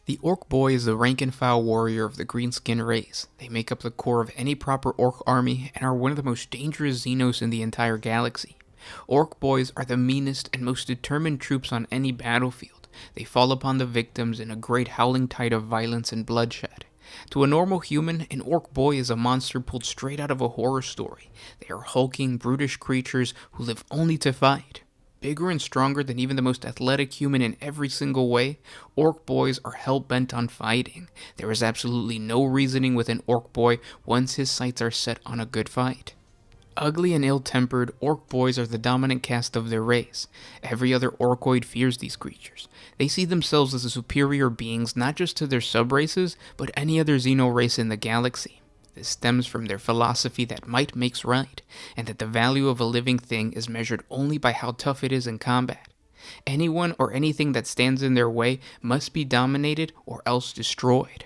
The Ork Boy is the rank-and-file warrior of the greenskin race. They make up the core of any proper Ork army and are one of the most dangerous Xenos in the entire galaxy. Ork Boys are the meanest and most determined troops on any battlefield. They fall upon the victims in a great howling tide of violence and bloodshed. To a normal human, an Ork Boy is a monster pulled straight out of a horror story. They are hulking, brutish creatures who live only to fight. Bigger and stronger than even the most athletic human in every single way, Ork Boys are hell-bent on fighting. There is absolutely no reasoning with an Ork Boy once his sights are set on a good fight. Ugly and ill-tempered, Ork Boys are the dominant caste of their race. Every other Orkoid fears these creatures. They see themselves as the superior beings not just to their sub-races, but any other Xeno race in the galaxy. This stems from their philosophy that might makes right, and that the value of a living thing is measured only by how tough it is in combat. Anyone or anything that stands in their way must be dominated or else destroyed.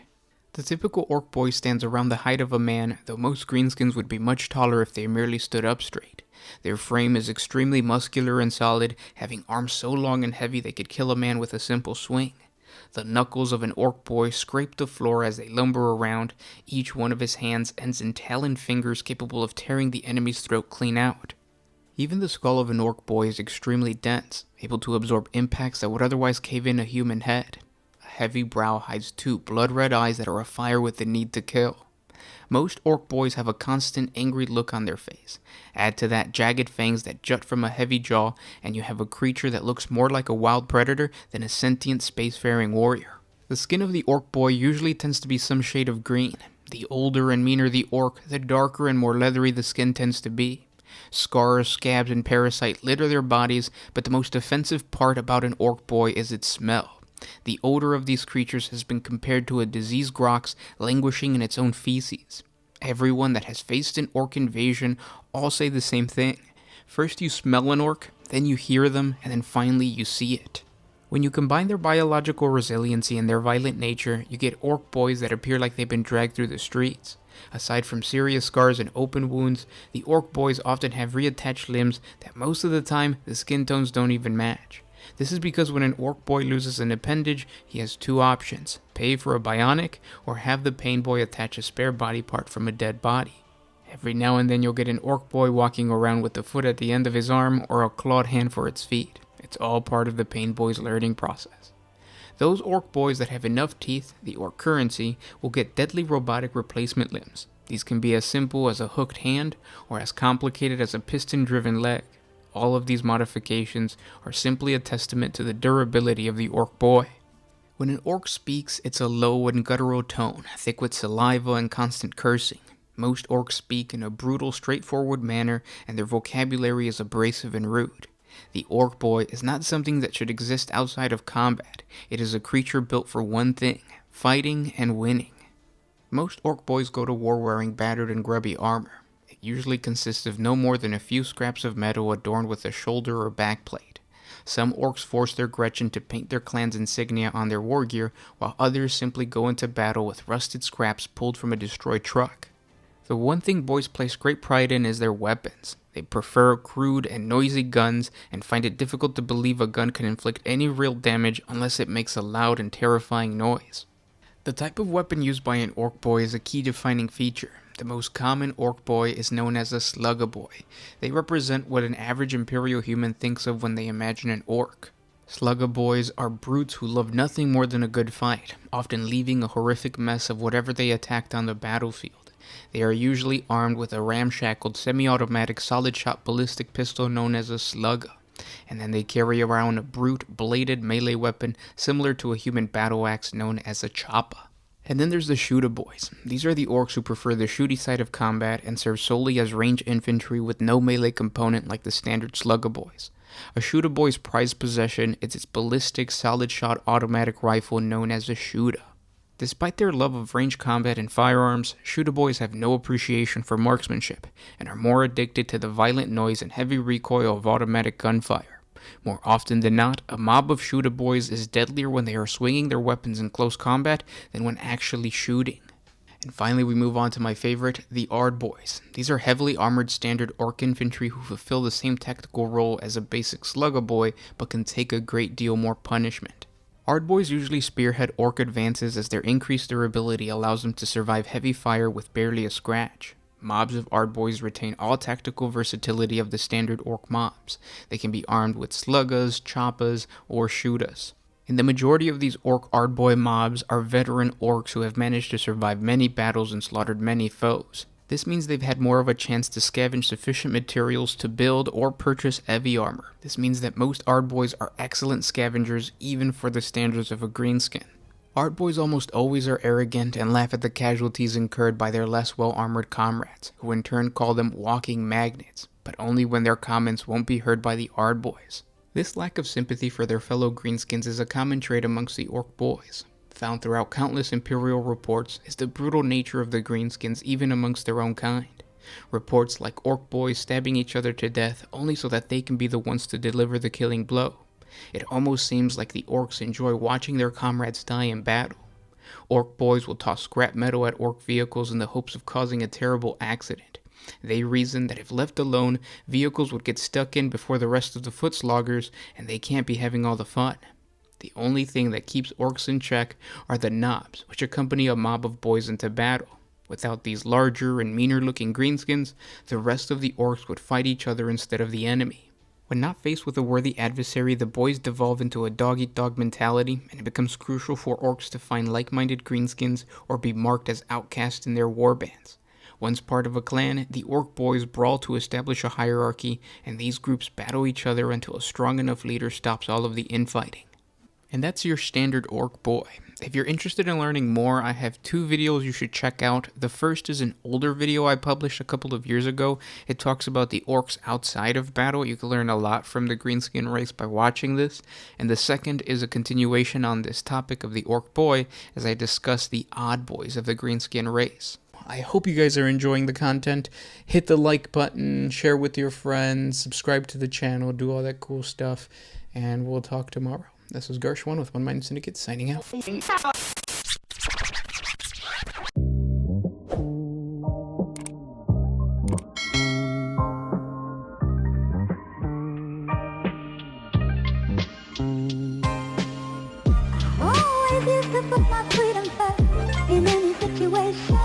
The typical Ork Boy stands around the height of a man, though most greenskins would be much taller if they merely stood up straight. Their frame is extremely muscular and solid, having arms so long and heavy they could kill a man with a simple swing. The knuckles of an Ork Boy scrape the floor as they lumber around. Each one of his hands ends in taloned fingers capable of tearing the enemy's throat clean out. Even the skull of an Ork Boy is extremely dense, able to absorb impacts that would otherwise cave in a human head. A heavy brow hides two blood-red eyes that are afire with the need to kill. Most Ork Boys have a constant angry look on their face. Add to that jagged fangs that jut from a heavy jaw, and you have a creature that looks more like a wild predator than a sentient spacefaring warrior. The skin of the Ork Boy usually tends to be some shade of green. The older and meaner the orc, the darker and more leathery the skin tends to be. Scars, scabs, and parasite litter their bodies, but the most offensive part about an Ork Boy is its smell. The odor of these creatures has been compared to a diseased grox languishing in its own feces. Everyone that has faced an orc invasion all say the same thing. First you smell an orc, then you hear them, and then finally you see it. When you combine their biological resiliency and their violent nature, you get Ork Boys that appear like they've been dragged through the streets. Aside from serious scars and open wounds, the Ork Boys often have reattached limbs that most of the time the skin tones don't even match. This is because when an Ork Boy loses an appendage, he has two options: pay for a bionic, or have the Pain Boy attach a spare body part from a dead body. Every now and then you'll get an Ork Boy walking around with a foot at the end of his arm or a clawed hand for its feet. It's all part of the Pain Boy's learning process. Those Ork Boys that have enough teeth, the Ork currency, will get deadly robotic replacement limbs. These can be as simple as a hooked hand, or as complicated as a piston-driven leg. All of these modifications are simply a testament to the durability of the Ork Boy. When an orc speaks, it's a low and guttural tone, thick with saliva and constant cursing. Most orcs speak in a brutal, straightforward manner, and their vocabulary is abrasive and rude. The Ork Boy is not something that should exist outside of combat. It is a creature built for one thing: fighting and winning. Most Ork Boys go to war wearing battered and grubby armor. It usually consists of no more than a few scraps of metal adorned with a shoulder or back plate. Some orcs force their Gretchen to paint their clan's insignia on their war gear, while others simply go into battle with rusted scraps pulled from a destroyed truck. The one thing boys place great pride in is their weapons. They prefer crude and noisy guns and find it difficult to believe a gun can inflict any real damage unless it makes a loud and terrifying noise. The type of weapon used by an Ork Boy is a key defining feature. The most common Ork Boy is known as a Slugga Boy. They represent what an average Imperial human thinks of when they imagine an orc. Slugga Boys are brutes who love nothing more than a good fight, often leaving a horrific mess of whatever they attacked on the battlefield. They are usually armed with a ramshackled semi-automatic solid-shot ballistic pistol known as a Slugga, and then they carry around a brute bladed melee weapon similar to a human battle axe known as a Choppa. And then there's the Shooter Boys. These are the orcs who prefer the shooty side of combat and serve solely as range infantry with no melee component like the standard Slugga Boys. A Shooter Boy's prized possession is its ballistic solid-shot automatic rifle known as a Shooter. Despite their love of range combat and firearms, Shooter Boys have no appreciation for marksmanship and are more addicted to the violent noise and heavy recoil of automatic gunfire. More often than not, a mob of Shooter Boys is deadlier when they are swinging their weapons in close combat than when actually shooting. And finally we move on to my favorite, the Ard Boys. These are heavily armored standard orc infantry who fulfill the same tactical role as a basic Slugga Boy, but can take a great deal more punishment. Ardboys usually spearhead orc advances as their increased durability allows them to survive heavy fire with barely a scratch. Mobs of Ardboys retain all tactical versatility of the standard orc mobs. They can be armed with sluggas, choppas, or shootas. And the majority of these orc Ardboy mobs are veteran orcs who have managed to survive many battles and slaughtered many foes. This means they've had more of a chance to scavenge sufficient materials to build or purchase heavy armor. This means that most Ardboys are excellent scavengers even for the standards of a greenskin. Ardboys almost always are arrogant and laugh at the casualties incurred by their less well-armored comrades, who in turn call them walking magnets, but only when their comments won't be heard by the Ardboys. This lack of sympathy for their fellow greenskins is a common trait amongst the Ork boys. Found throughout countless Imperial reports is the brutal nature of the greenskins even amongst their own kind. Reports like Ork boys stabbing each other to death only so that they can be the ones to deliver the killing blow. It almost seems like the orcs enjoy watching their comrades die in battle. Ork boys will toss scrap metal at orc vehicles in the hopes of causing a terrible accident. They reason that if left alone, vehicles would get stuck in before the rest of the foot sloggers, and they can't be having all the fun. The only thing that keeps orcs in check are the knobs, which accompany a mob of boys into battle. Without these larger and meaner looking greenskins, the rest of the orcs would fight each other instead of the enemy. When not faced with a worthy adversary, the boys devolve into a dog-eat-dog mentality, and it becomes crucial for orcs to find like-minded greenskins or be marked as outcasts in their warbands. Once part of a clan, the Ork boys brawl to establish a hierarchy, and these groups battle each other until a strong enough leader stops all of the infighting. And that's your standard Ork boy. If you're interested in learning more, I have 2 videos you should check out. The first is an older video I published a couple of years ago. It talks about the orcs outside of battle. You can learn a lot from the greenskin race by watching this. And the second is a continuation on this topic of the Ork boy as I discuss the odd boys of the greenskin race. I hope you guys are enjoying the content. Hit the like button, share with your friends, subscribe to the channel, do all that cool stuff, and we'll talk tomorrow. This is Gershwin with One Mind Syndicate signing out. Always used to put my freedom first in any situation.